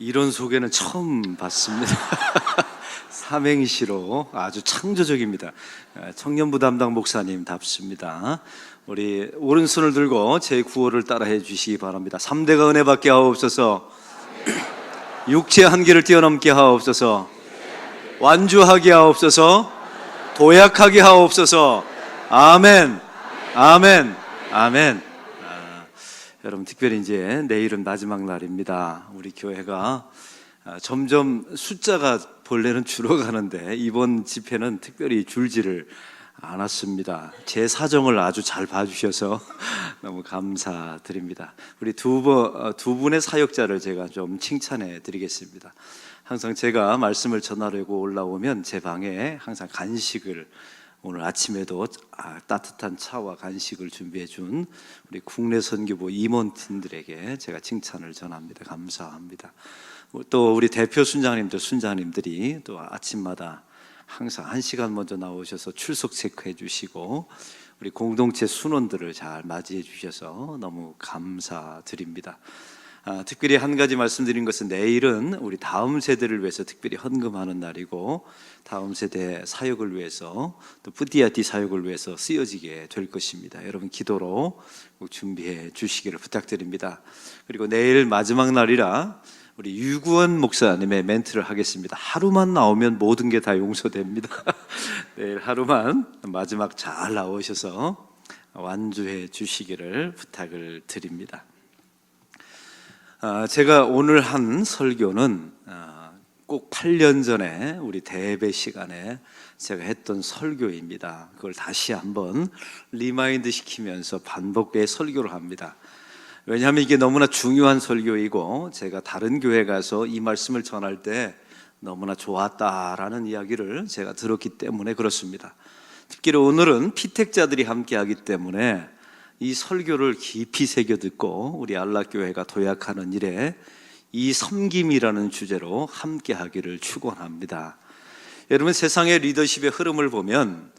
이런 소개는 처음 봤습니다. 삼행시로 아주 창조적입니다. 청년부 담당 목사님답습니다. 우리 오른손을 들고 제 구호를 따라해 주시기 바랍니다. 3대가 은혜 받게 하옵소서. 육체의 한계를 뛰어넘게 하옵소서. 완주하게 하옵소서. 도약하게 하옵소서. 아멘. 아멘. 아멘. 여러분, 특별히 이제 내일은 마지막 날입니다. 우리 교회가 점점 숫자가 본래는 줄어가는데 이번 집회는 특별히 줄지를 않았습니다. 제 사정을 아주 잘 봐주셔서 너무 감사드립니다. 우리 두 분의 사역자를 제가 좀 칭찬해 드리겠습니다. 항상 제가 말씀을 전하려고 올라오면 제 방에 항상 간식을, 오늘 아침에도 따뜻한 차와 간식을 준비해 준 우리 국내 선교부 임원팀들에게 제가 칭찬을 전합니다. 감사합니다. 또 우리 대표 순장님들이 또 아침마다 항상 1시간 먼저 나오셔서 출석 체크해 주시고 우리 공동체 순원들을 잘 맞이해 주셔서 너무 감사드립니다. 특별히 한 가지 말씀드린 것은 내일은 우리 다음 세대를 위해서 특별히 헌금하는 날이고 다음 세대 사역을 위해서 또 푸디아티 사역을 위해서 쓰여지게 될 것입니다. 여러분 기도로 꼭 준비해 주시기를 부탁드립니다. 그리고 내일 마지막 날이라 우리 유구원 목사님의 멘트를 하겠습니다. 하루만 나오면 모든 게 다 용서됩니다. 내일 하루만 마지막 잘 나오셔서 완주해 주시기를 부탁을 드립니다. 제가 오늘 한 설교는 꼭 8년 전에 우리 대배 시간에 제가 했던 설교입니다. 그걸 다시 한번 리마인드 시키면서 반복의 설교를 합니다. 왜냐하면 이게 너무나 중요한 설교이고 제가 다른 교회 가서 이 말씀을 전할 때 너무나 좋았다라는 이야기를 제가 들었기 때문에 그렇습니다. 특히 오늘은 피택자들이 함께하기 때문에 이 설교를 깊이 새겨 듣고 우리 안락교회가 도약하는 일에 이 섬김이라는 주제로 함께하기를 축원합니다. 여러분, 세상의 리더십의 흐름을 보면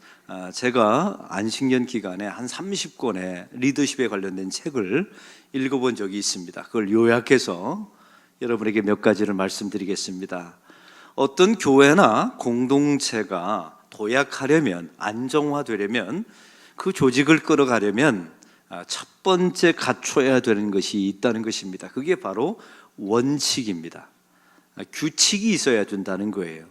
제가 안식년 기간에 한 30권의 리더십에 관련된 책을 읽어본 적이 있습니다. 그걸 요약해서 여러분에게 몇 가지를 말씀드리겠습니다. 어떤 교회나 공동체가 도약하려면, 안정화되려면, 그 조직을 끌어가려면 첫 번째 갖춰야 되는 것이 있다는 것입니다. 그게 바로 원칙입니다. 규칙이 있어야 된다는 거예요.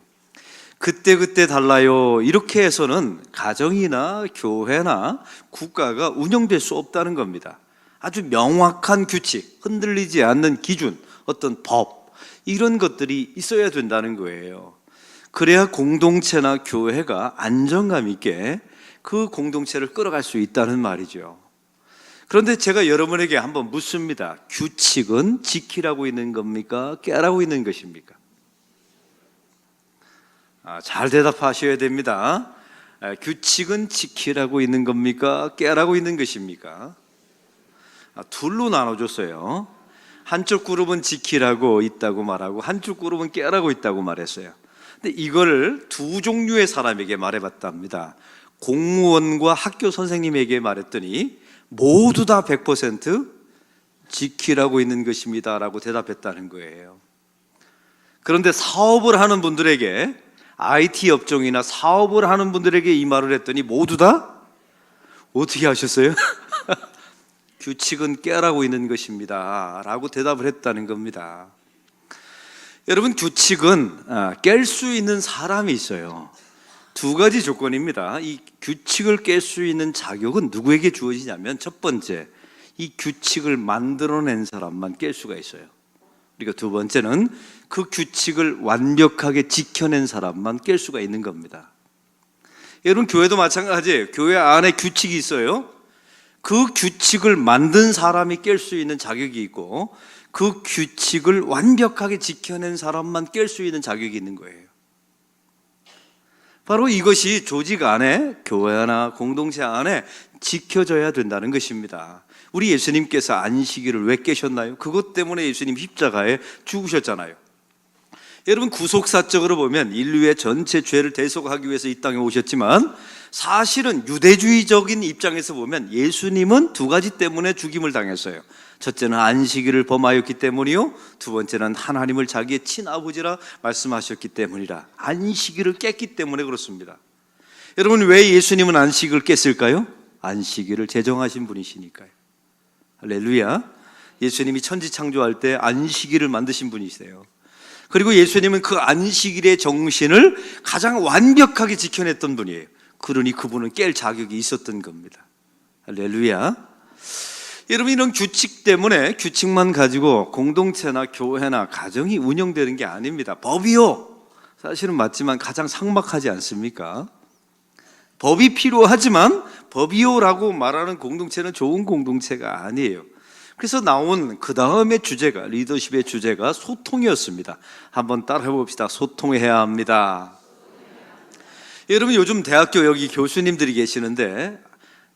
그때 달라요. 이렇게 해서는 가정이나 교회나 국가가 운영될 수 없다는 겁니다. 아주 명확한 규칙, 흔들리지 않는 기준, 어떤 법, 이런 것들이 있어야 된다는 거예요. 그래야 공동체나 교회가 안정감 있게 그 공동체를 끌어갈 수 있다는 말이죠. 그런데 제가 여러분에게 한번 묻습니다. 규칙은 지키라고 있는 겁니까? 깨라고 있는 것입니까? 잘 대답하셔야 됩니다. 규칙은 지키라고 있는 겁니까? 깨라고 있는 것입니까? 둘로 나눠줬어요. 한쪽 그룹은 지키라고 있다고 말하고 한쪽 그룹은 깨라고 있다고 말했어요. 근데 이걸 두 종류의 사람에게 말해봤답니다. 공무원과 학교 선생님에게 말했더니 모두 다 100% 지키라고 있는 것입니다 라고 대답했다는 거예요. 그런데 사업을 하는 분들에게, IT 업종이나 사업을 하는 분들에게 이 말을 했더니 모두 다 어떻게 하셨어요? 규칙은 깨라고 있는 것입니다 라고 대답을 했다는 겁니다. 여러분, 규칙은 깰 수 있는 사람이 있어요. 두 가지 조건입니다. 이 규칙을 깰 수 있는 자격은 누구에게 주어지냐면, 첫 번째, 이 규칙을 만들어낸 사람만 깰 수가 있어요. 그리고 두 번째는 그 규칙을 완벽하게 지켜낸 사람만 깰 수가 있는 겁니다. 여러분, 교회도 마찬가지예요. 교회 안에 규칙이 있어요. 그 규칙을 만든 사람이 깰 수 있는 자격이 있고 그 규칙을 완벽하게 지켜낸 사람만 깰 수 있는 자격이 있는 거예요. 바로 이것이 조직 안에, 교회나 공동체 안에 지켜져야 된다는 것입니다. 우리 예수님께서 안식일을 왜 깨셨나요? 그것 때문에 예수님 십자가에 죽으셨잖아요. 여러분, 구속사적으로 보면 인류의 전체 죄를 대속하기 위해서 이 땅에 오셨지만, 사실은 유대주의적인 입장에서 보면 예수님은 두 가지 때문에 죽임을 당했어요. 첫째는 안식일을 범하였기 때문이요, 두 번째는 하나님을 자기의 친아버지라 말씀하셨기 때문이라. 안식일을 깼기 때문에 그렇습니다. 여러분, 왜 예수님은 안식을 깼을까요? 안식일을 제정하신 분이시니까요. 할렐루야. 예수님이 천지 창조할 때 안식일을 만드신 분이세요. 그리고 예수님은 그 안식일의 정신을 가장 완벽하게 지켜냈던 분이에요. 그러니 그분은 깰 자격이 있었던 겁니다. 할렐루야. 여러분, 이런 규칙 때문에, 규칙만 가지고 공동체나 교회나 가정이 운영되는 게 아닙니다. 법이요, 사실은 맞지만 가장 삭막하지 않습니까? 법이 필요하지만 법이요라고 말하는 공동체는 좋은 공동체가 아니에요. 그래서 나온 그 다음의 주제가, 리더십의 주제가 소통이었습니다. 한번 따라해 봅시다. 소통해야 합니다. 여러분, 요즘 대학교 여기 교수님들이 계시는데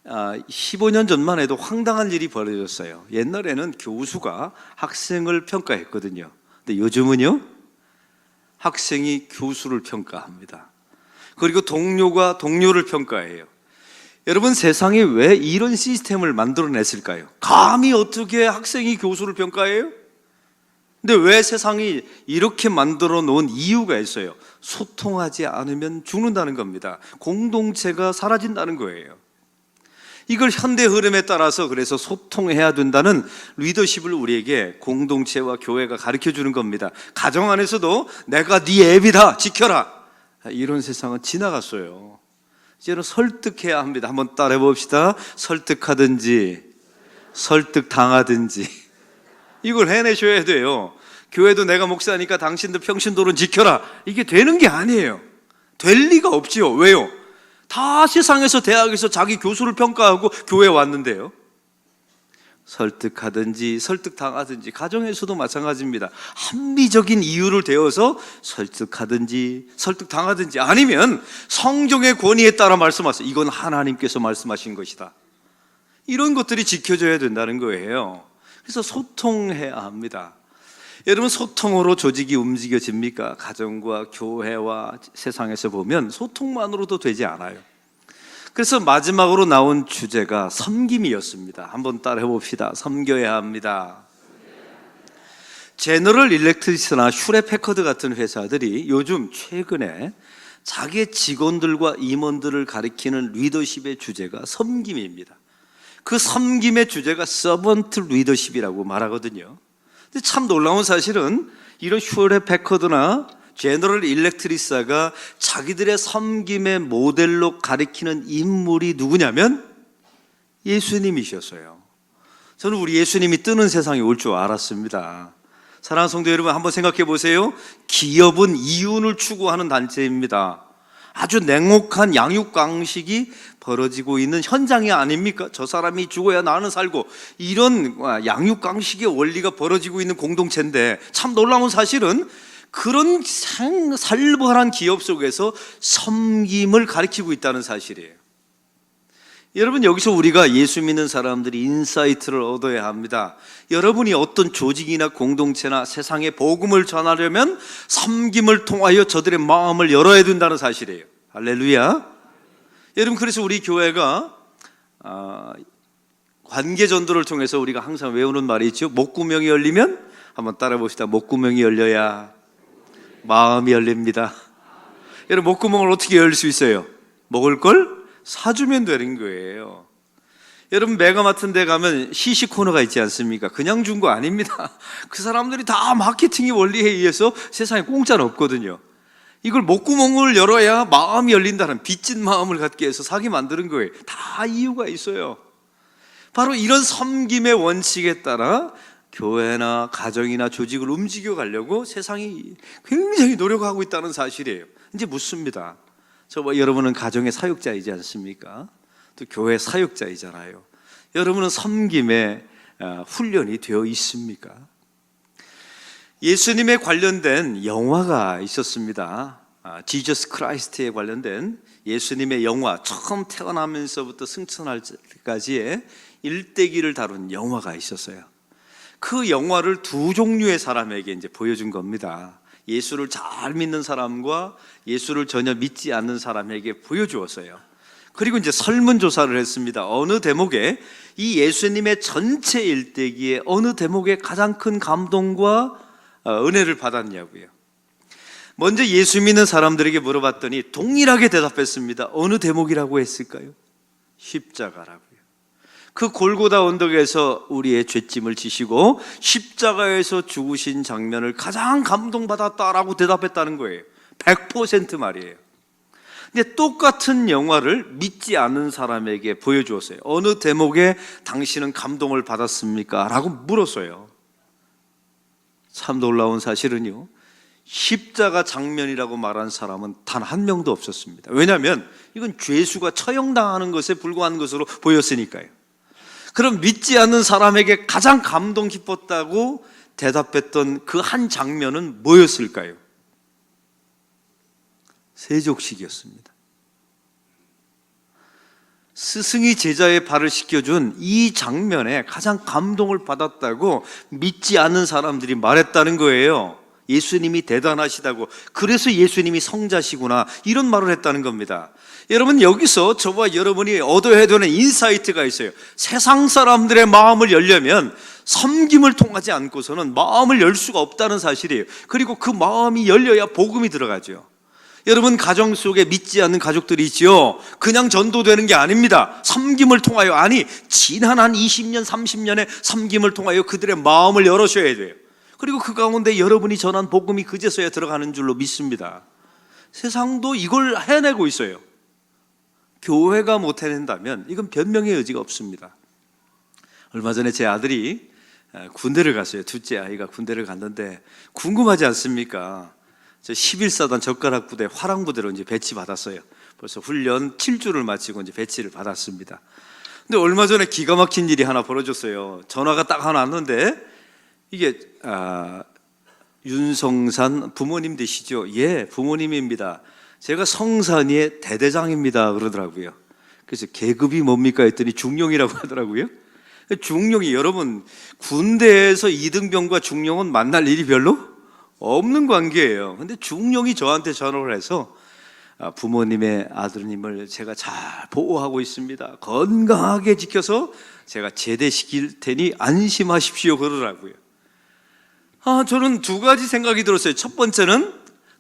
15년 전만 해도 황당한 일이 벌어졌어요. 옛날에는 교수가 학생을 평가했거든요. 근데 요즘은요, 학생이 교수를 평가합니다. 그리고 동료가 동료를 평가해요. 여러분, 세상에 왜 이런 시스템을 만들어냈을까요? 감히 어떻게 학생이 교수를 평가해요? 근데 왜 세상이 이렇게 만들어 놓은 이유가 있어요. 소통하지 않으면 죽는다는 겁니다. 공동체가 사라진다는 거예요. 이걸 현대 흐름에 따라서 그래서 소통해야 된다는 리더십을 우리에게 공동체와 교회가 가르쳐 주는 겁니다. 가정 안에서도 내가 네 애비다, 지켜라, 이런 세상은 지나갔어요. 이제는 설득해야 합니다. 한번 따라해 봅시다. 설득하든지 설득당하든지 이걸 해내셔야 돼요. 교회도 내가 목사니까 당신들 평신도론 지켜라, 이게 되는 게 아니에요. 될 리가 없지요. 왜요? 다 세상에서, 대학에서 자기 교수를 평가하고 교회에 왔는데요. 설득하든지 설득당하든지, 가정에서도 마찬가지입니다. 합리적인 이유를 대어서 설득하든지 설득당하든지, 아니면 성경의 권위에 따라 말씀하세요. 이건 하나님께서 말씀하신 것이다. 이런 것들이 지켜져야 된다는 거예요. 그래서 소통해야 합니다. 여러분, 소통으로 조직이 움직여집니까? 가정과 교회와 세상에서 보면 소통만으로도 되지 않아요. 그래서 마지막으로 나온 주제가 섬김이었습니다. 한번 따라해 봅시다. 섬겨야 합니다. 제너럴 일렉트릭스나 슈레패커드 같은 회사들이 요즘 최근에 자기의 직원들과 임원들을 가리키는 리더십의 주제가 섬김입니다. 그 섬김의 주제가 서번트 리더십이라고 말하거든요. 근데 참 놀라운 사실은 이런 슈레패커드나 제너럴 일렉트릭스가 자기들의 섬김의 모델로 가리키는 인물이 누구냐면 예수님이셨어요. 저는 우리 예수님이 뜨는 세상이 올 줄 알았습니다. 사랑하는 성도 여러분, 한번 생각해 보세요. 기업은 이윤을 추구하는 단체입니다. 아주 냉혹한 양육강식이 벌어지고 있는 현장이 아닙니까? 저 사람이 죽어야 나는 살고, 이런 양육강식의 원리가 벌어지고 있는 공동체인데, 참 놀라운 사실은 그런 살벌한 기업 속에서 섬김을 가리키고 있다는 사실이에요. 여러분, 여기서 우리가 예수 믿는 사람들이 인사이트를 얻어야 합니다. 여러분이 어떤 조직이나 공동체나 세상에 복음을 전하려면 섬김을 통하여 저들의 마음을 열어야 된다는 사실이에요. 할렐루야. 여러분, 그래서 우리 교회가 관계전도를 통해서 우리가 항상 외우는 말이 있죠. 목구멍이 열리면, 한번 따라 봅시다. 목구멍이 열려야 마음이 열립니다. 여러분, 목구멍을 어떻게 열 수 있어요? 먹을 걸 사주면 되는 거예요. 여러분, 메가 같은 데 가면 시식 코너가 있지 않습니까? 그냥 준 거 아닙니다. 그 사람들이 다 마케팅의 원리에 의해서 세상에 공짜는 없거든요. 이걸 목구멍을 열어야 마음이 열린다는 빚진 마음을 갖게 해서 사게 만드는 거예요. 다 이유가 있어요. 바로 이런 섬김의 원칙에 따라 교회나 가정이나 조직을 움직여 가려고 세상이 굉장히 노력하고 있다는 사실이에요. 이제 묻습니다. 여러분은 가정의 사역자이지 않습니까? 또 교회 사역자이잖아요. 여러분은 섬김에 훈련이 되어 있습니까? 예수님에 관련된 영화가 있었습니다. 지저스 크라이스트에 관련된 예수님의 영화, 처음 태어나면서부터 승천할 때까지의 일대기를 다룬 영화가 있었어요. 그 영화를 두 종류의 사람에게 이제 보여준 겁니다. 예수를 잘 믿는 사람과 예수를 전혀 믿지 않는 사람에게 보여주었어요. 그리고 이제 설문조사를 했습니다. 어느 대목에 이 예수님의 전체 일대기에 어느 대목에 가장 큰 감동과 은혜를 받았냐고요. 먼저 예수 믿는 사람들에게 물어봤더니 동일하게 대답했습니다. 어느 대목이라고 했을까요? 십자가라고요. 그 골고다 언덕에서 우리의 죄짐을 지시고 십자가에서 죽으신 장면을 가장 감동받았다라고 대답했다는 거예요. 100% 말이에요. 근데 똑같은 영화를 믿지 않는 사람에게 보여주었어요. 어느 대목에 당신은 감동을 받았습니까? 라고 물었어요. 참 놀라운 사실은요, 십자가 장면이라고 말한 사람은 단 한 명도 없었습니다. 왜냐하면 이건 죄수가 처형당하는 것에 불과한 것으로 보였으니까요. 그럼 믿지 않는 사람에게 가장 감동 깊었다고 대답했던 그 한 장면은 뭐였을까요? 세족식이었습니다. 스승이 제자의 발을 씻겨준 이 장면에 가장 감동을 받았다고 믿지 않는 사람들이 말했다는 거예요. 예수님이 대단하시다고, 그래서 예수님이 성자시구나, 이런 말을 했다는 겁니다. 여러분, 여기서 저와 여러분이 얻어야 되는 인사이트가 있어요. 세상 사람들의 마음을 열려면 섬김을 통하지 않고서는 마음을 열 수가 없다는 사실이에요. 그리고 그 마음이 열려야 복음이 들어가죠. 여러분, 가정 속에 믿지 않는 가족들이 있지요. 그냥 전도되는 게 아닙니다. 섬김을 통하여, 아니 지난 한 20년 30년의 섬김을 통하여 그들의 마음을 열어셔야 돼요. 그리고 그 가운데 여러분이 전한 복음이 그제서야 들어가는 줄로 믿습니다. 세상도 이걸 해내고 있어요. 교회가 못 해낸다면 이건 변명의 여지가 없습니다. 얼마 전에 제 아들이 군대를 갔어요. 둘째 아이가 군대를 갔는데 궁금하지 않습니까? 저 11사단 젓가락 부대 화랑부대로 이제 배치받았어요. 벌써 훈련 7주를 마치고 이제 배치를 받았습니다. 근데 얼마 전에 기가 막힌 일이 하나 벌어졌어요. 전화가 딱 하나 왔는데, 이게 윤성산 부모님 되시죠? 예, 부모님입니다. 제가 성산이의 대대장입니다 그러더라고요. 그래서 계급이 뭡니까 했더니 중령이라고 하더라고요. 중령이, 여러분, 군대에서 이등병과 중령은 만날 일이 별로 없는 관계예요. 근데 중령이 저한테 전화를 해서 부모님의 아드님을 제가 잘 보호하고 있습니다, 건강하게 지켜서 제가 제대시킬 테니 안심하십시오 그러더라고요. 저는 두 가지 생각이 들었어요. 첫 번째는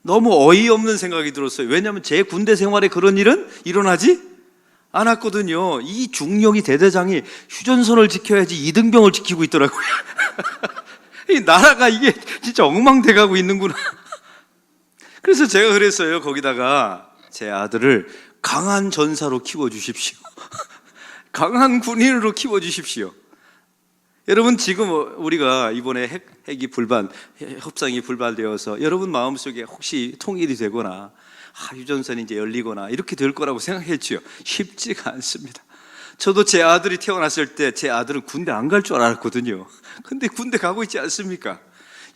너무 어이없는 생각이 들었어요. 왜냐하면 제 군대 생활에 그런 일은 일어나지 않았거든요. 이 중령이, 대대장이 휴전선을 지켜야지 이등병을 지키고 있더라고요. 이 나라가 이게 진짜 엉망돼가고 있는구나. 그래서 제가 그랬어요. 거기다가 제 아들을 강한 전사로 키워주십시오. 강한 군인으로 키워주십시오. 여러분, 지금 우리가 이번에 핵이 협상이 불발되어서 여러분 마음속에 혹시 통일이 되거나 휴전선이 이제 열리거나 이렇게 될 거라고 생각했지요. 쉽지가 않습니다. 저도 제 아들이 태어났을 때 제 아들은 군대 안 갈 줄 알았거든요. 근데 군대 가고 있지 않습니까?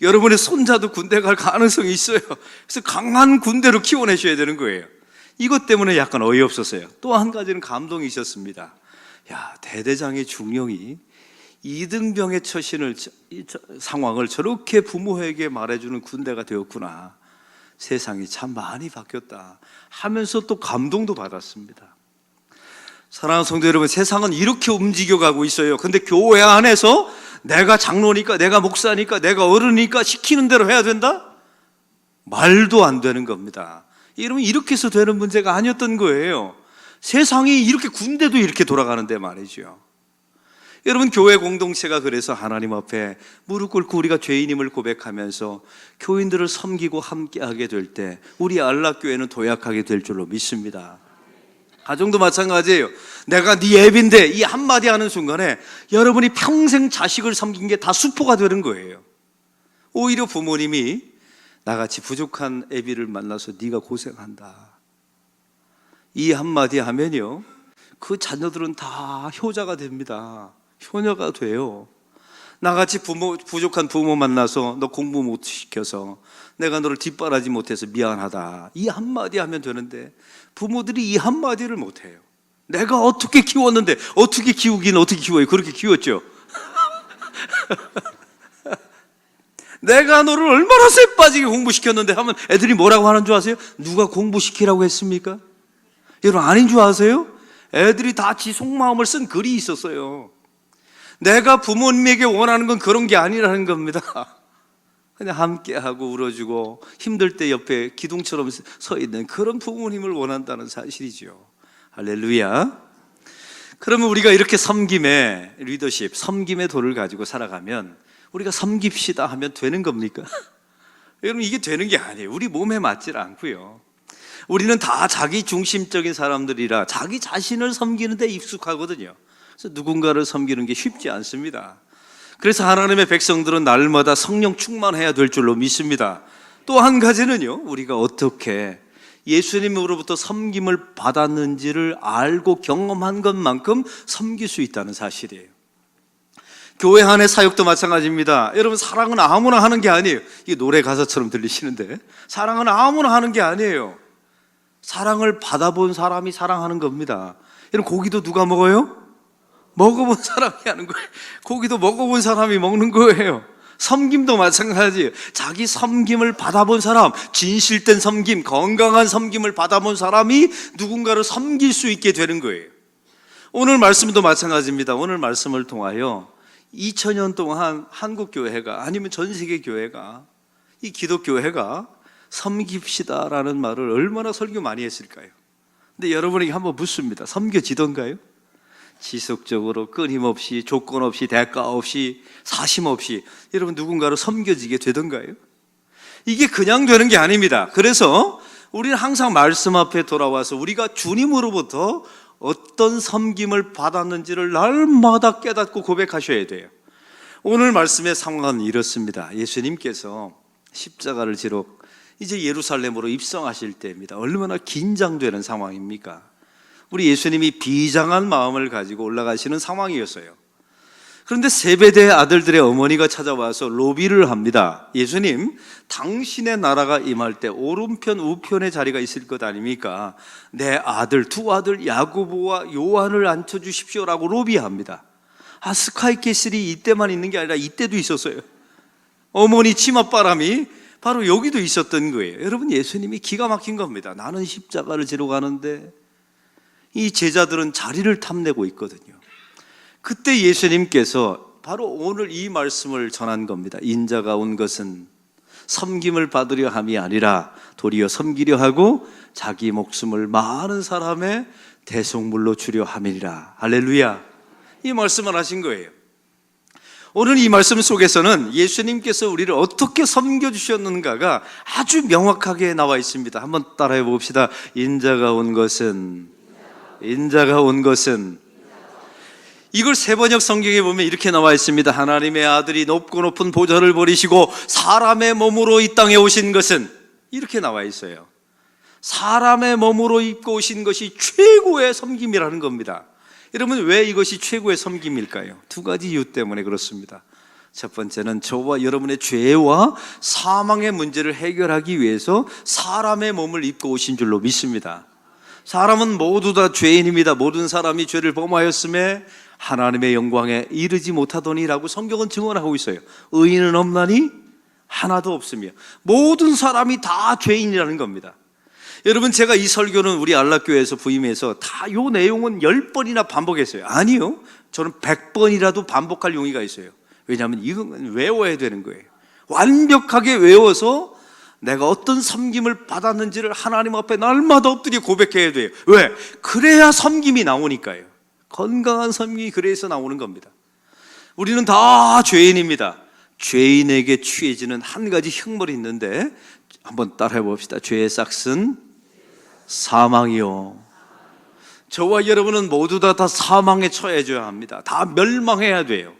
여러분의 손자도 군대 갈 가능성이 있어요. 그래서 강한 군대로 키워내셔야 되는 거예요. 이것 때문에 약간 어이없었어요. 또 한 가지는 감동이 있었습니다. 야, 대대장의 중령이 이등병의 상황을 저렇게 부모에게 말해주는 군대가 되었구나. 세상이 참 많이 바뀌었다 하면서 또 감동도 받았습니다. 사랑하는 성도 여러분, 세상은 이렇게 움직여가고 있어요. 근데 교회 안에서 내가 장로니까, 내가 목사니까, 내가 어른이니까 시키는 대로 해야 된다? 말도 안 되는 겁니다. 여러분, 이렇게 해서 되는 문제가 아니었던 거예요. 세상이 이렇게, 군대도 이렇게 돌아가는데 말이죠. 여러분, 교회 공동체가 그래서 하나님 앞에 무릎 꿇고 우리가 죄인임을 고백하면서 교인들을 섬기고 함께하게 될 때 우리 안락교회는 도약하게 될 줄로 믿습니다. 가정도 마찬가지예요. 내가 네 애비인데 이 한마디 하는 순간에 여러분이 평생 자식을 섬긴 게 다 수포가 되는 거예요. 오히려 부모님이 나같이 부족한 애비를 만나서 네가 고생한다, 이 한마디 하면요, 그 자녀들은 다 효자가 됩니다. 효녀가 돼요. 나같이 부족한 부모 만나서 너 공부 못 시켜서 내가 너를 뒷바라지 못해서 미안하다, 이 한마디 하면 되는데 부모들이 이 한마디를 못해요. 내가 어떻게 키웠는데, 어떻게 키우긴 어떻게 키워요? 그렇게 키웠죠. 내가 너를 얼마나 쎄 빠지게 공부시켰는데 하면 애들이 뭐라고 하는 줄 아세요? 누가 공부시키라고 했습니까? 여러분 아닌 줄 아세요? 애들이 다 지 속마음을 쓴 글이 있었어요. 내가 부모님에게 원하는 건 그런 게 아니라는 겁니다. 그냥 함께하고 울어주고 힘들 때 옆에 기둥처럼 서 있는 그런 부모님을 원한다는 사실이죠. 할렐루야. 그러면 우리가 이렇게 섬김의 리더십, 섬김의 도를 가지고 살아가면 우리가 섬깁시다 하면 되는 겁니까? 여러분 이게 되는 게 아니에요. 우리 몸에 맞질 않고요. 우리는 다 자기 중심적인 사람들이라 자기 자신을 섬기는 데 익숙하거든요. 그래서 누군가를 섬기는 게 쉽지 않습니다. 그래서 하나님의 백성들은 날마다 성령 충만해야 될 줄로 믿습니다. 또 한 가지는요, 우리가 어떻게 예수님으로부터 섬김을 받았는지를 알고 경험한 것만큼 섬길 수 있다는 사실이에요. 교회 안의 사역도 마찬가지입니다. 여러분 사랑은 아무나 하는 게 아니에요. 이게 노래 가사처럼 들리시는데 사랑은 아무나 하는 게 아니에요. 사랑을 받아본 사람이 사랑하는 겁니다. 여러분 고기도 누가 먹어요? 먹어본 사람이 하는 거예요. 고기도 먹어본 사람이 먹는 거예요. 섬김도 마찬가지예요. 자기 섬김을 받아본 사람, 진실된 섬김, 건강한 섬김을 받아본 사람이 누군가를 섬길 수 있게 되는 거예요. 오늘 말씀도 마찬가지입니다. 오늘 말씀을 통하여 2000년 동안 한국교회가 아니면 전 세계 교회가 이 기독교회가 섬깁시다라는 말을 얼마나 설교 많이 했을까요? 근데 여러분에게 한번 묻습니다. 섬겨지던가요? 지속적으로 끊임없이 조건 없이 대가 없이 사심 없이 여러분 누군가를 섬겨지게 되던가요? 이게 그냥 되는 게 아닙니다. 그래서 우리는 항상 말씀 앞에 돌아와서 우리가 주님으로부터 어떤 섬김을 받았는지를 날마다 깨닫고 고백하셔야 돼요. 오늘 말씀의 상황은 이렇습니다. 예수님께서 십자가를 지러 이제 예루살렘으로 입성하실 때입니다. 얼마나 긴장되는 상황입니까? 우리 예수님이 비장한 마음을 가지고 올라가시는 상황이었어요. 그런데 세베대의 아들들의 어머니가 찾아와서 로비를 합니다. 예수님, 당신의 나라가 임할 때 오른편 우편의 자리가 있을 것 아닙니까? 내 아들, 두 아들 야고보와 요한을 앉혀주십시오라고 로비합니다. 스카이캐슬이 이때만 있는 게 아니라 이때도 있었어요. 어머니 치맛바람이 바로 여기도 있었던 거예요. 여러분 예수님이 기가 막힌 겁니다. 나는 십자가를 지러 가는데 이 제자들은 자리를 탐내고 있거든요. 그때 예수님께서 바로 오늘 이 말씀을 전한 겁니다. 인자가 온 것은 섬김을 받으려 함이 아니라 도리어 섬기려 하고 자기 목숨을 많은 사람의 대속물로 주려 함이니라. 할렐루야. 이 말씀을 하신 거예요. 오늘 이 말씀 속에서는 예수님께서 우리를 어떻게 섬겨주셨는가가 아주 명확하게 나와 있습니다. 한번 따라해 봅시다. 인자가 온 것은 이걸 세번역 성경에 보면 이렇게 나와 있습니다. 하나님의 아들이 높고 높은 보좌를 버리시고 사람의 몸으로 이 땅에 오신 것은 이렇게 나와 있어요. 사람의 몸으로 입고 오신 것이 최고의 섬김이라는 겁니다. 여러분 왜 이것이 최고의 섬김일까요? 두 가지 이유 때문에 그렇습니다. 첫 번째는 저와 여러분의 죄와 사망의 문제를 해결하기 위해서 사람의 몸을 입고 오신 줄로 믿습니다. 사람은 모두 다 죄인입니다. 모든 사람이 죄를 범하였음에 하나님의 영광에 이르지 못하더니라고 성경은 증언하고 있어요. 의인은 없나니 하나도 없으며 모든 사람이 다 죄인이라는 겁니다. 여러분 제가 이 설교는 우리 안락교회에서 부임해서 다 요 내용은 10번이나 반복했어요. 아니요, 저는 100번이라도 반복할 용의가 있어요. 왜냐하면 이건 외워야 되는 거예요. 완벽하게 외워서 내가 어떤 섬김을 받았는지를 하나님 앞에 날마다 엎드려 고백해야 돼요. 왜? 그래야 섬김이 나오니까요. 건강한 섬김이 그래서 나오는 겁니다. 우리는 다 죄인입니다. 죄인에게 취해지는 한 가지 흉물이 있는데 한번 따라해 봅시다. 죄의 싹은 사망이요. 저와 여러분은 모두 다 사망에 처해져야 합니다. 다 멸망해야 돼요.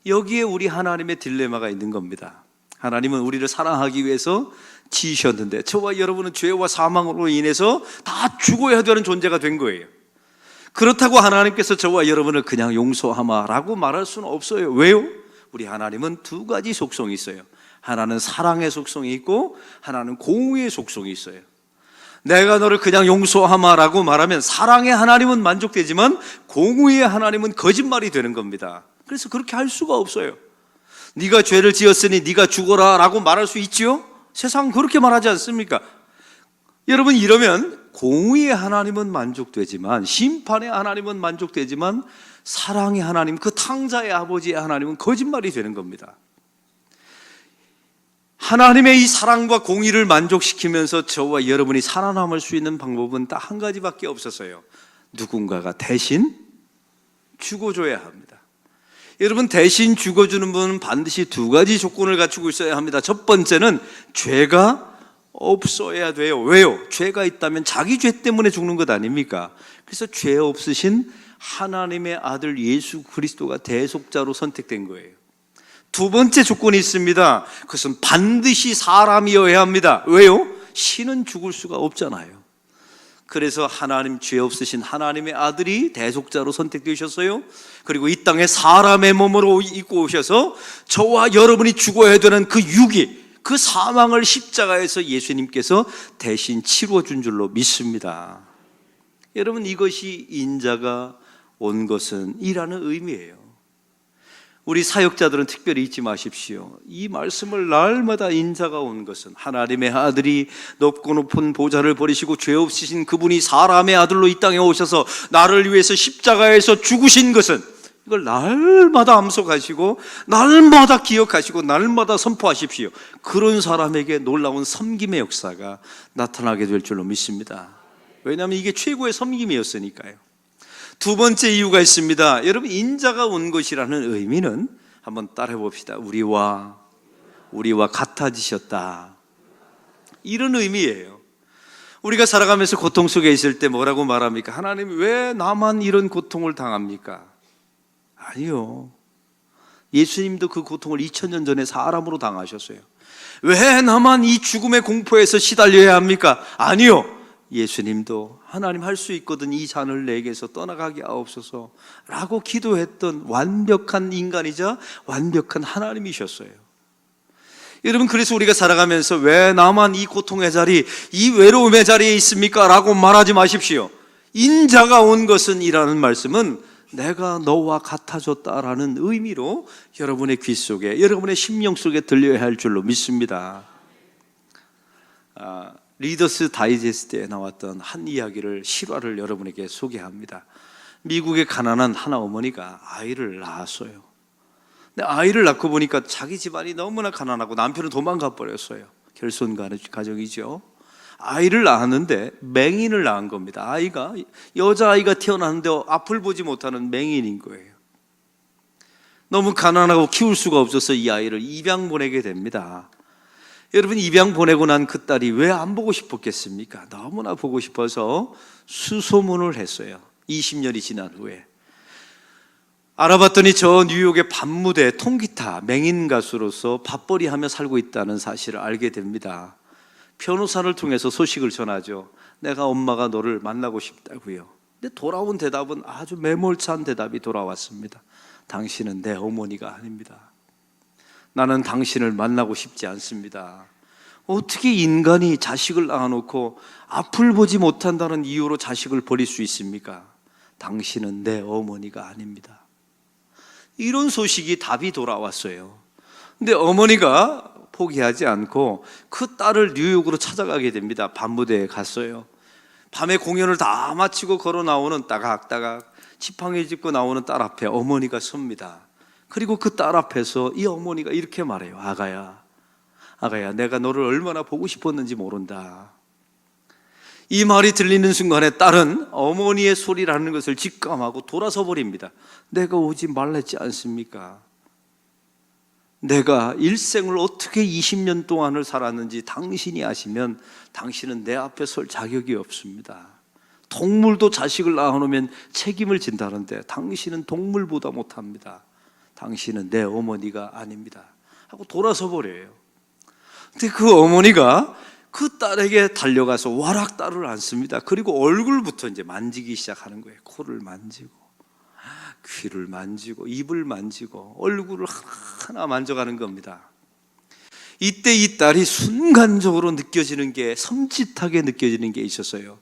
여기에 우리 하나님의 딜레마가 있는 겁니다. 하나님은 우리를 사랑하기 위해서 지으셨는데 저와 여러분은 죄와 사망으로 인해서 다 죽어야 되는 존재가 된 거예요. 그렇다고 하나님께서 저와 여러분을 그냥 용서하마라고 말할 수는 없어요. 왜요? 우리 하나님은 두 가지 속성이 있어요. 하나는 사랑의 속성이 있고 하나는 공의의 속성이 있어요. 내가 너를 그냥 용서하마라고 말하면 사랑의 하나님은 만족되지만 공의의 하나님은 거짓말이 되는 겁니다. 그래서 그렇게 할 수가 없어요. 네가 죄를 지었으니 네가 죽어라 라고 말할 수 있지요? 세상은 그렇게 말하지 않습니까? 여러분, 이러면 공의의 하나님은 만족되지만, 심판의 하나님은 만족되지만, 사랑의 하나님, 그 탕자의 아버지의 하나님은 거짓말이 되는 겁니다. 하나님의 이 사랑과 공의를 만족시키면서 저와 여러분이 살아남을 수 있는 방법은 딱 한 가지밖에 없었어요. 누군가가 대신 죽어줘야 합니다. 여러분, 대신 죽어주는 분은 반드시 두 가지 조건을 갖추고 있어야 합니다. 첫 번째는 죄가 없어야 돼요. 왜요? 죄가 있다면 자기 죄 때문에 죽는 것 아닙니까? 그래서 죄 없으신 하나님의 아들 예수 그리스도가 대속자로 선택된 거예요. 두 번째 조건이 있습니다. 그것은 반드시 사람이어야 합니다. 왜요? 신은 죽을 수가 없잖아요. 그래서 하나님, 죄 없으신 하나님의 아들이 대속자로 선택되셨어요. 그리고 이 땅에 사람의 몸으로 입고 오셔서 저와 여러분이 죽어야 되는 그 유기, 그 사망을 십자가에서 예수님께서 대신 치루어준 줄로 믿습니다. 여러분, 이것이 인자가 온 것은 이라는 의미예요. 우리 사역자들은 특별히 잊지 마십시오. 이 말씀을 날마다 인자가 온 것은 하나님의 아들이 높고 높은 보좌를 버리시고 죄 없으신 그분이 사람의 아들로 이 땅에 오셔서 나를 위해서 십자가에서 죽으신 것은, 이걸 날마다 암송하시고 날마다 기억하시고 날마다 선포하십시오. 그런 사람에게 놀라운 섬김의 역사가 나타나게 될 줄로 믿습니다. 왜냐하면 이게 최고의 섬김이었으니까요. 두 번째 이유가 있습니다. 여러분, 인자가 온 것이라는 의미는 한번 따라해 봅시다. 우리와 같아지셨다, 이런 의미예요. 우리가 살아가면서 고통 속에 있을 때 뭐라고 말합니까? 하나님, 왜 나만 이런 고통을 당합니까? 아니요, 예수님도 그 고통을 2000년 전에 사람으로 당하셨어요. 왜 나만 이 죽음의 공포에서 시달려야 합니까? 아니요, 예수님도 하나님, 할 수 있거든 이 잔을 내게서 떠나가게 하옵소서 라고 기도했던 완벽한 인간이자 완벽한 하나님이셨어요. 여러분, 그래서 우리가 살아가면서 왜 나만 이 고통의 자리, 이 외로움의 자리에 있습니까? 라고 말하지 마십시오. 인자가 온 것은 이라는 말씀은 내가 너와 같아졌다라는 의미로 여러분의 귀 속에, 여러분의 심령 속에 들려야 할 줄로 믿습니다. 리더스 다이제스트에 나왔던 한 이야기를, 실화를 여러분에게 소개합니다. 미국의 가난한 한 어머니가 아이를 낳았어요. 근데 아이를 낳고 보니까 자기 집안이 너무나 가난하고 남편은 도망가 버렸어요. 결손 가정이죠. 아이를 낳았는데 맹인을 낳은 겁니다. 아이가, 여자아이가 태어났는데 앞을 보지 못하는 맹인인 거예요. 너무 가난하고 키울 수가 없어서 이 아이를 입양 보내게 됩니다. 여러분, 입양 보내고 난 그 딸이 왜 안 보고 싶었겠습니까? 너무나 보고 싶어서 수소문을 했어요. 20년이 지난 후에 알아봤더니 저 뉴욕의 밤무대 통기타 맹인 가수로서 밥벌이 하며 살고 있다는 사실을 알게 됩니다. 변호사를 통해서 소식을 전하죠. 내가 엄마가 너를 만나고 싶다고요. 근데 돌아온 대답은 아주 매몰찬 대답이 돌아왔습니다. 당신은 내 어머니가 아닙니다. 나는 당신을 만나고 싶지 않습니다. 어떻게 인간이 자식을 낳아놓고 앞을 보지 못한다는 이유로 자식을 버릴 수 있습니까? 당신은 내 어머니가 아닙니다. 이런 소식이, 답이 돌아왔어요. 근데 어머니가 포기하지 않고 그 딸을 뉴욕으로 찾아가게 됩니다. 밤무대에 갔어요. 밤에 공연을 다 마치고 걸어 나오는 따각따각 지팡이 짚고 나오는 딸 앞에 어머니가 섭니다. 그리고 그 딸 앞에서 이 어머니가 이렇게 말해요. 아가야, 내가 너를 얼마나 보고 싶었는지 모른다. 이 말이 들리는 순간에 딸은 어머니의 소리라는 것을 직감하고 돌아서 버립니다. 내가 오지 말랬지 않습니까? 내가 일생을 어떻게 20년 동안을 살았는지 당신이 아시면 당신은 내 앞에 설 자격이 없습니다. 동물도 자식을 낳아놓으면 책임을 진다는데 당신은 동물보다 못합니다. 당신은 내 어머니가 아닙니다 하고 돌아서 버려요. 근데 그 어머니가 그 딸에게 달려가서 와락 딸을 안습니다. 그리고 얼굴부터 이제 만지기 시작하는 거예요. 코를 만지고 귀를 만지고 입을 만지고 얼굴을 하나 만져가는 겁니다. 이때 이 딸이 순간적으로 느껴지는 게, 섬찟하게 느껴지는 게 있었어요.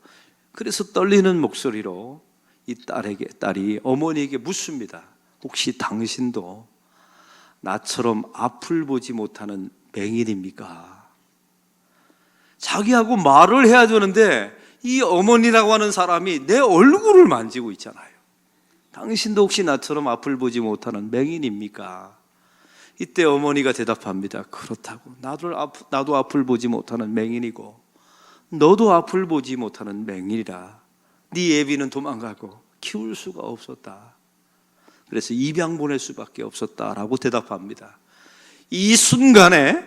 그래서 떨리는 목소리로 이 딸이 어머니에게 묻습니다. 혹시 당신도 나처럼 앞을 보지 못하는 맹인입니까? 자기하고 말을 해야 되는데 이 어머니라고 하는 사람이 내 얼굴을 만지고 있잖아요. 당신도 혹시 나처럼 앞을 보지 못하는 맹인입니까? 이때 어머니가 대답합니다. 그렇다고. 나도 앞을 보지 못하는 맹인이고 너도 앞을 보지 못하는 맹인이라 네 애비는 도망가고 키울 수가 없었다. 그래서 입양 보낼 수밖에 없었다라고 대답합니다. 이 순간에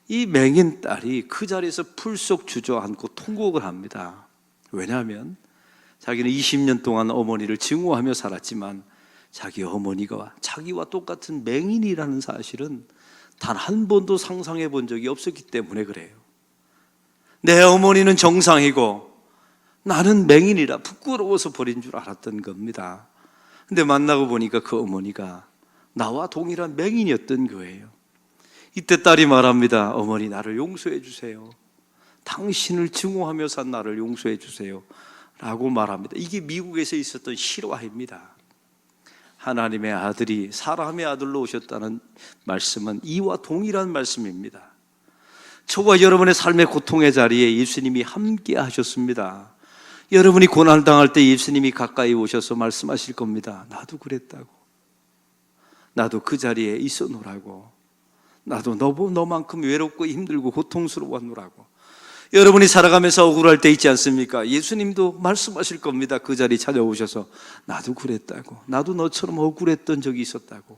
이 맹인 딸이 그 자리에서 풀썩 주저앉고 통곡을 합니다. 왜냐하면 자기는 20년 동안 어머니를 증오하며 살았지만 자기 어머니가 자기와 똑같은 맹인이라는 사실은 단 한 번도 상상해 본 적이 없었기 때문에 그래요. 내 어머니는 정상이고 나는 맹인이라 부끄러워서 버린 줄 알았던 겁니다. 근데 만나고 보니까 그 어머니가 나와 동일한 맹인이었던 거예요. 이때 딸이 말합니다. 어머니, 나를 용서해 주세요. 당신을 증오하며 산 나를 용서해 주세요 라고 말합니다. 이게 미국에서 있었던 실화입니다. 하나님의 아들이 사람의 아들로 오셨다는 말씀은 이와 동일한 말씀입니다. 저와 여러분의 삶의 고통의 자리에 예수님이 함께 하셨습니다. 여러분이 고난을 당할 때 예수님이 가까이 오셔서 말씀하실 겁니다. 나도 그랬다고. 나도 그 자리에 있어 놓으라고. 나도 너만큼 외롭고 힘들고 고통스러웠노라고. 여러분이 살아가면서 억울할 때 있지 않습니까? 예수님도 말씀하실 겁니다. 그 자리 찾아오셔서 나도 그랬다고. 나도 너처럼 억울했던 적이 있었다고.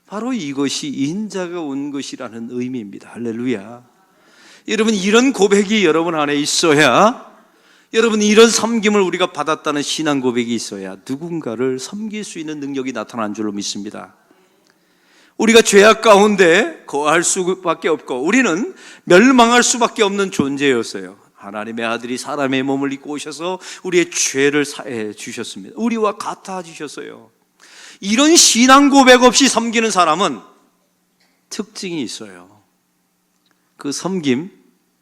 바로 이것이 인자가 온 것이라는 의미입니다. 할렐루야. 여러분, 이런 고백이 여러분 안에 있어야, 여러분 이런 섬김을 우리가 받았다는 신앙 고백이 있어야 누군가를 섬길 수 있는 능력이 나타난 줄로 믿습니다. 우리가 죄악 가운데 거할 수밖에 없고 우리는 멸망할 수밖에 없는 존재였어요. 하나님의 아들이 사람의 몸을 입고 오셔서 우리의 죄를 사해 주셨습니다. 우리와 같아 주셨어요. 이런 신앙 고백 없이 섬기는 사람은 특징이 있어요. 그 섬김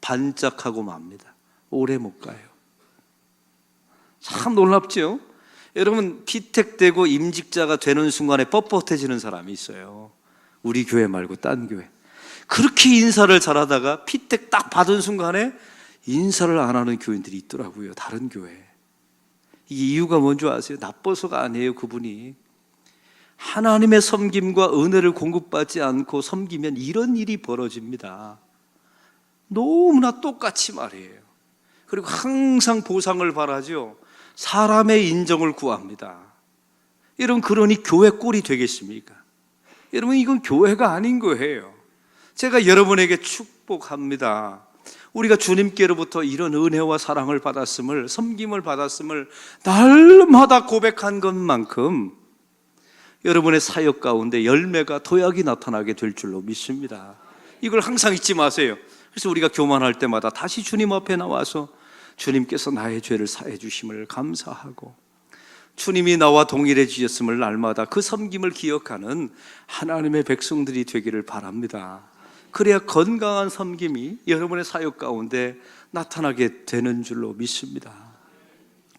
반짝하고 맙니다. 오래 못 가요. 참 놀랍죠? 여러분, 피택되고 임직자가 되는 순간에 뻣뻣해지는 사람이 있어요. 우리 교회 말고 딴 교회. 그렇게 인사를 잘하다가 피택 딱 받은 순간에 인사를 안 하는 교인들이 있더라고요. 다른 교회. 이게 이유가 뭔지 아세요? 나빠서가 아니에요. 그분이 하나님의 섬김과 은혜를 공급받지 않고 섬기면 이런 일이 벌어집니다. 너무나 똑같이 말이에요. 그리고 항상 보상을 바라죠. 사람의 인정을 구합니다. 여러분, 그러니 교회 꼴이 되겠습니까? 여러분, 이건 교회가 아닌 거예요. 제가 여러분에게 축복합니다. 우리가 주님께로부터 이런 은혜와 사랑을 받았음을, 섬김을 받았음을 날마다 고백한 것만큼 여러분의 사역 가운데 열매가 도약이 나타나게 될 줄로 믿습니다. 이걸 항상 잊지 마세요. 그래서 우리가 교만할 때마다 다시 주님 앞에 나와서 주님께서 나의 죄를 사해 주심을 감사하고 주님이 나와 동일해 주셨음을 날마다 그 섬김을 기억하는 하나님의 백성들이 되기를 바랍니다. 그래야 건강한 섬김이 여러분의 사역 가운데 나타나게 되는 줄로 믿습니다.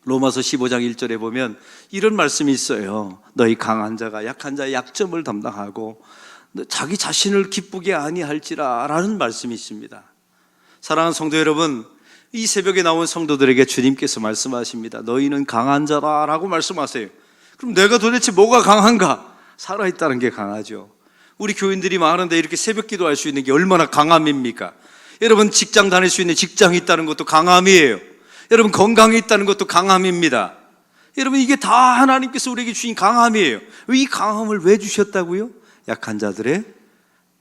로마서 15장 1절에 보면 이런 말씀이 있어요. 너희 강한 자가 약한 자의 약점을 담당하고 자기 자신을 기쁘게 아니할지라 라는 말씀이 있습니다. 사랑하는 성도 여러분, 이 새벽에 나온 성도들에게 주님께서 말씀하십니다. 너희는 강한 자다 라고 말씀하세요. 그럼 내가 도대체 뭐가 강한가? 살아있다는 게 강하죠. 우리 교인들이 많은데 이렇게 새벽 기도할 수 있는 게 얼마나 강함입니까? 여러분, 직장 다닐 수 있는 직장이 있다는 것도 강함이에요. 여러분, 건강이 있다는 것도 강함입니다. 여러분, 이게 다 하나님께서 우리에게 주신 강함이에요. 이 강함을 왜 주셨다고요? 약한 자들의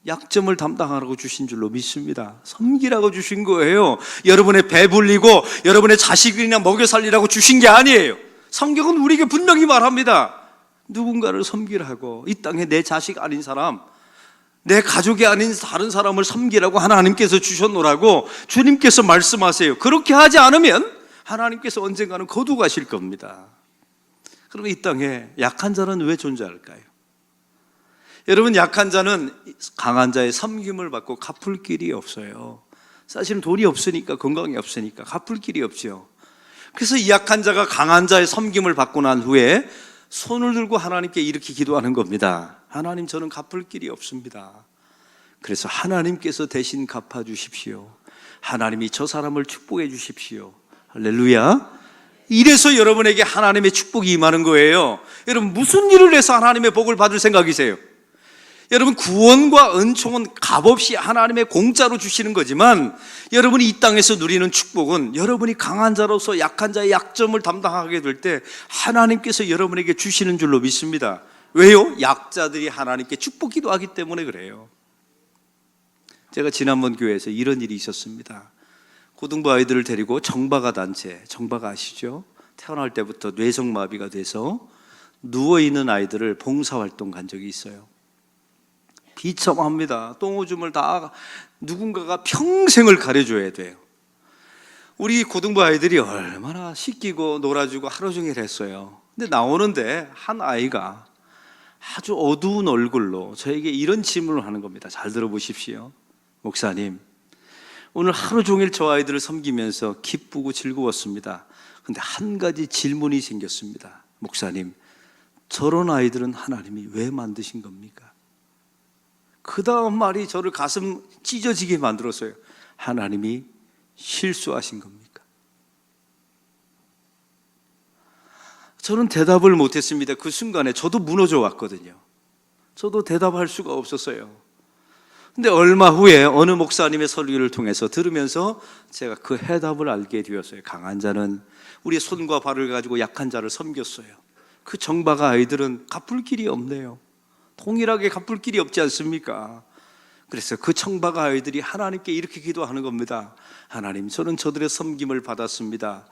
약점을 담당하라고 주신 줄로 믿습니다. 섬기라고 주신 거예요. 여러분의 배불리고 여러분의 자식이나 먹여 살리라고 주신 게 아니에요. 성경은 우리에게 분명히 말합니다. 누군가를 섬기라고. 이 땅에 내 자식 아닌 사람, 내 가족이 아닌 다른 사람을 섬기라고 하나님께서 주셨노라고 주님께서 말씀하세요. 그렇게 하지 않으면 하나님께서 언젠가는 거두가실 겁니다. 그러면 이 땅에 약한 자는 왜 존재할까요? 여러분, 약한 자는 강한 자의 섬김을 받고 갚을 길이 없어요. 사실은 돈이 없으니까, 건강이 없으니까 갚을 길이 없죠. 그래서 이 약한 자가 강한 자의 섬김을 받고 난 후에 손을 들고 하나님께 이렇게 기도하는 겁니다. 하나님, 저는 갚을 길이 없습니다. 그래서 하나님께서 대신 갚아주십시오. 하나님이 저 사람을 축복해 주십시오. 할렐루야. 이래서 여러분에게 하나님의 축복이 임하는 거예요. 여러분, 무슨 일을 해서 하나님의 복을 받을 생각이세요? 여러분, 구원과 은총은 값없이 하나님의 공짜로 주시는 거지만, 여러분이 이 땅에서 누리는 축복은 여러분이 강한 자로서 약한 자의 약점을 담당하게 될 때 하나님께서 여러분에게 주시는 줄로 믿습니다. 왜요? 약자들이 하나님께 축복 기도하기 때문에 그래요. 제가 지난번 교회에서 이런 일이 있었습니다. 고등부 아이들을 데리고 정바가 단체, 정바가 아시죠? 태어날 때부터 뇌성마비가 돼서 누워있는 아이들을 봉사활동 간 적이 있어요. 비참합니다. 똥오줌을 다 누군가가 평생을 가려줘야 돼요. 우리 고등부 아이들이 얼마나 씻기고 놀아주고 하루 종일 했어요. 근데 나오는데 한 아이가 아주 어두운 얼굴로 저에게 이런 질문을 하는 겁니다. 잘 들어보십시오. 목사님, 오늘 하루 종일 저 아이들을 섬기면서 기쁘고 즐거웠습니다. 근데 한 가지 질문이 생겼습니다. 목사님, 저런 아이들은 하나님이 왜 만드신 겁니까? 그 다음 말이 저를 가슴 찢어지게 만들었어요. 하나님이 실수하신 겁니까? 저는 대답을 못했습니다. 그 순간에 저도 무너져 왔거든요. 저도 대답할 수가 없었어요. 근데 얼마 후에 어느 목사님의 설교를 통해서 들으면서 제가 그 해답을 알게 되었어요. 강한 자는 우리의 손과 발을 가지고 약한 자를 섬겼어요. 그 정바가 아이들은 갚을 길이 없네요. 동일하게 갚을 길이 없지 않습니까? 그래서 그 청바가 아이들이 하나님께 이렇게 기도하는 겁니다. 하나님, 저는 저들의 섬김을 받았습니다.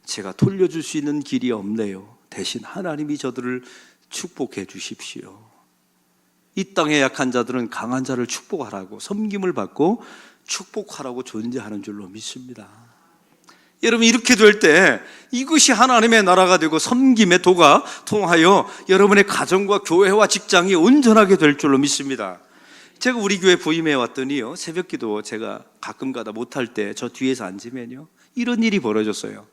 제가 돌려줄 수 있는 길이 없네요. 대신 하나님이 저들을 축복해 주십시오. 이 땅의 약한 자들은 강한 자를 축복하라고, 섬김을 받고 축복하라고 존재하는 줄로 믿습니다. 여러분, 이렇게 될 때 이것이 하나님의 나라가 되고 섬김의 도가 통하여 여러분의 가정과 교회와 직장이 온전하게 될 줄로 믿습니다. 제가 우리 교회 부임해 왔더니요, 새벽기도 제가 가끔가다 못할 때 저 뒤에서 앉으면요, 이런 일이 벌어졌어요.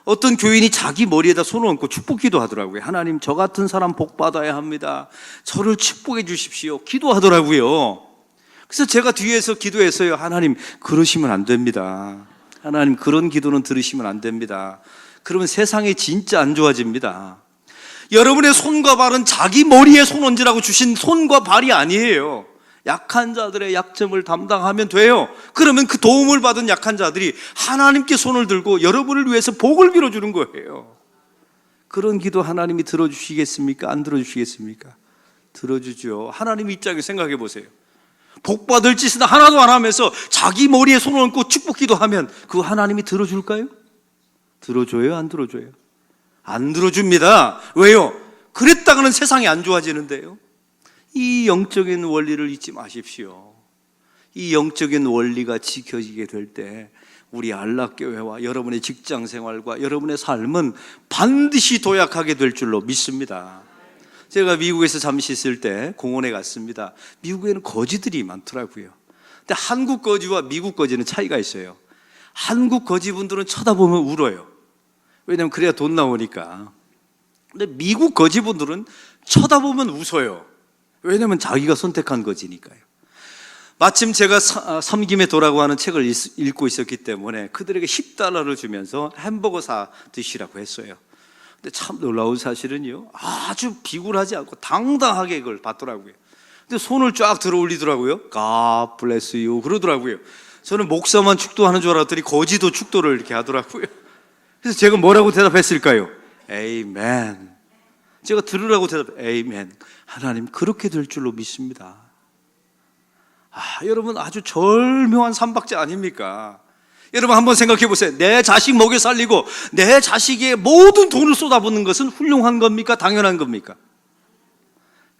어떤 교인이 자기 머리에다 손을 얹고 축복기도 하더라고요. 하나님, 저 같은 사람 복 받아야 합니다. 저를 축복해 주십시오. 기도하더라고요. 그래서 제가 뒤에서 기도했어요. 하나님, 그러시면 안 됩니다. 하나님, 그런 기도는 들으시면 안 됩니다. 그러면 세상이 진짜 안 좋아집니다. 여러분의 손과 발은 자기 머리에 손 얹으라고 주신 손과 발이 아니에요. 약한 자들의 약점을 담당하면 돼요. 그러면 그 도움을 받은 약한 자들이 하나님께 손을 들고 여러분을 위해서 복을 빌어주는 거예요. 그런 기도 하나님이 들어주시겠습니까? 안 들어주시겠습니까? 들어주죠. 하나님 입장에 생각해 보세요. 복 받을 짓은 하나도 안 하면서 자기 머리에 손을 얹고 축복 기도하면 그 하나님이 들어줄까요? 들어줘요? 안 들어줘요? 안 들어줍니다. 왜요? 그랬다가는 세상이 안 좋아지는데요. 이 영적인 원리를 잊지 마십시오. 이 영적인 원리가 지켜지게 될 때 우리 안락교회와 여러분의 직장생활과 여러분의 삶은 반드시 도약하게 될 줄로 믿습니다. 제가 미국에서 잠시 있을 때 공원에 갔습니다. 미국에는 거지들이 많더라고요. 근데 한국 거지와 미국 거지는 차이가 있어요. 한국 거지분들은 쳐다보면 울어요. 왜냐하면 그래야 돈 나오니까. 근데 미국 거지분들은 쳐다보면 웃어요. 왜냐하면 자기가 선택한 거지니까요. 마침 제가 섬김의 도라고 하는 책을 읽고 있었기 때문에 그들에게 $10를 주면서 햄버거 사 드시라고 했어요. 근데 참 놀라운 사실은요, 아주 비굴하지 않고 당당하게 그걸 받더라고요. 근데 손을 쫙 들어 올리더라고요. God bless you 그러더라고요. 저는 목사만 축도하는 줄 알았더니 거지도 축도를 이렇게 하더라고요. 그래서 제가 뭐라고 대답했을까요? Amen. 제가 들으라고 Amen. 하나님, 그렇게 될 줄로 믿습니다. 여러분, 아주 절묘한 삼박자 아닙니까? 여러분, 한번 생각해 보세요. 내 자식 먹여 살리고 내 자식의 모든 돈을 쏟아붓는 것은 훌륭한 겁니까? 당연한 겁니까?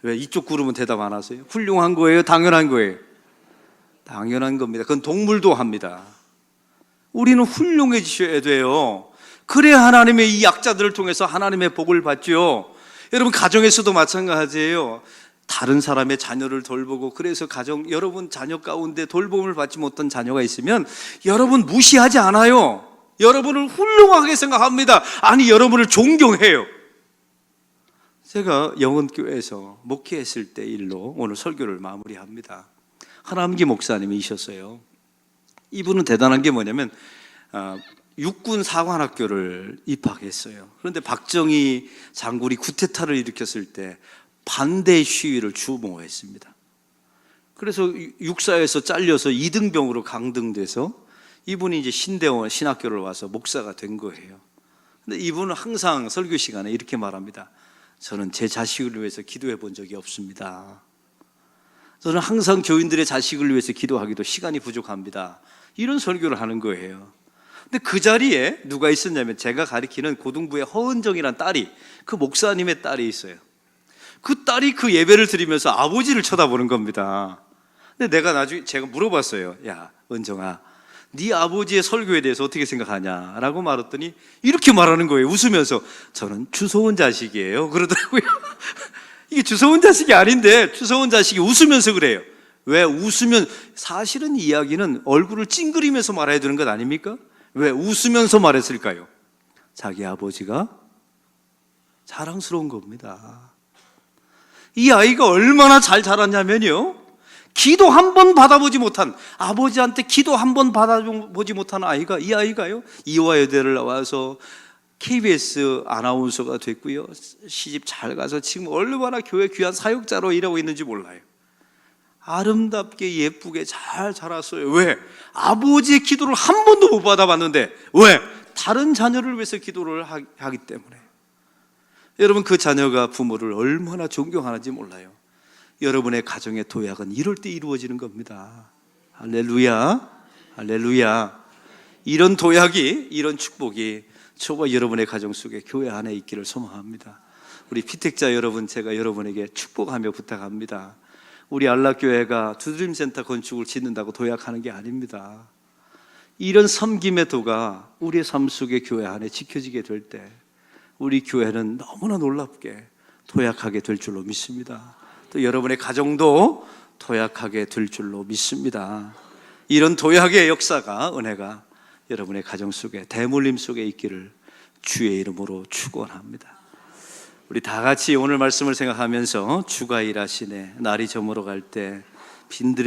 왜 이쪽 그룹은 대답 안 하세요? 훌륭한 거예요? 당연한 거예요? 당연한 겁니다. 그건 동물도 합니다. 우리는 훌륭해지셔야 돼요. 그래야 하나님의 이 약자들을 통해서 하나님의 복을 받죠. 여러분, 가정에서도 마찬가지예요. 다른 사람의 자녀를 돌보고, 그래서 여러분 자녀 가운데 돌봄을 받지 못한 자녀가 있으면 여러분 무시하지 않아요. 여러분을 훌륭하게 생각합니다. 아니, 여러분을 존경해요. 제가 영원교회에서 목회했을 때 일로 오늘 설교를 마무리합니다. 하남기 목사님이셨어요. 이분은 대단한 게 뭐냐면 육군 사관학교를 입학했어요. 그런데 박정희 장군이 쿠데타를 일으켰을 때 반대 시위를 주모했습니다. 그래서 육사에서 잘려서 이등병으로 강등돼서 이분이 이제 신대원 신학교를 와서 목사가 된 거예요. 근데 이분은 항상 설교 시간에 이렇게 말합니다. 저는 제 자식을 위해서 기도해 본 적이 없습니다. 저는 항상 교인들의 자식을 위해서 기도하기도 시간이 부족합니다. 이런 설교를 하는 거예요. 근데 그 자리에 누가 있었냐면 제가 가리키는 고등부의 허은정이라는 딸이, 그 목사님의 딸이 있어요. 그 딸이 그 예배를 드리면서 아버지를 쳐다보는 겁니다. 근데 내가 나중에 제가 물어봤어요. 야, 은정아, 네 아버지의 설교에 대해서 어떻게 생각하냐? 라고 말했더니 이렇게 말하는 거예요. 웃으면서 저는 주워온 자식이에요. 그러더라고요. 이게 주워온 자식이 아닌데 주워온 자식이 웃으면서 그래요. 왜 웃으면, 사실은 이야기는 얼굴을 찡그리면서 말해야 되는 것 아닙니까? 왜 웃으면서 말했을까요? 자기 아버지가 자랑스러운 겁니다. 이 아이가 얼마나 잘 자랐냐면요, 기도 한 번 받아보지 못한, 아버지한테 기도 한 번 받아보지 못한 아이가, 이 아이가요, 이화여대를 나와서 KBS 아나운서가 됐고요, 시집 잘 가서 지금 얼마나 교회 귀한 사역자로 일하고 있는지 몰라요. 아름답게 예쁘게 잘 자랐어요. 왜? 아버지의 기도를 한 번도 못 받아봤는데. 왜? 다른 자녀를 위해서 기도를 하기 때문에. 여러분, 그 자녀가 부모를 얼마나 존경하는지 몰라요. 여러분의 가정의 도약은 이럴 때 이루어지는 겁니다. 할렐루야, 할렐루야. 이런 도약이, 이런 축복이 저와 여러분의 가정 속에 교회 안에 있기를 소망합니다. 우리 피택자 여러분, 제가 여러분에게 축복하며 부탁합니다. 우리 안락교회가 두드림센터 건축을 짓는다고 도약하는 게 아닙니다. 이런 섬김의 도가 우리의 삶 속에 교회 안에 지켜지게 될 때 우리 교회는 너무나 놀랍게 도약하게 될 줄로 믿습니다. 또 여러분의 가정도 도약하게 될 줄로 믿습니다. 이런 도약의 역사가, 은혜가 여러분의 가정 속에, 대물림 속에 있기를 주의 이름으로 축원합니다. 우리 다 같이 오늘 말씀을 생각하면서 주가 일하시네, 날이 저물어 갈 때 빈들의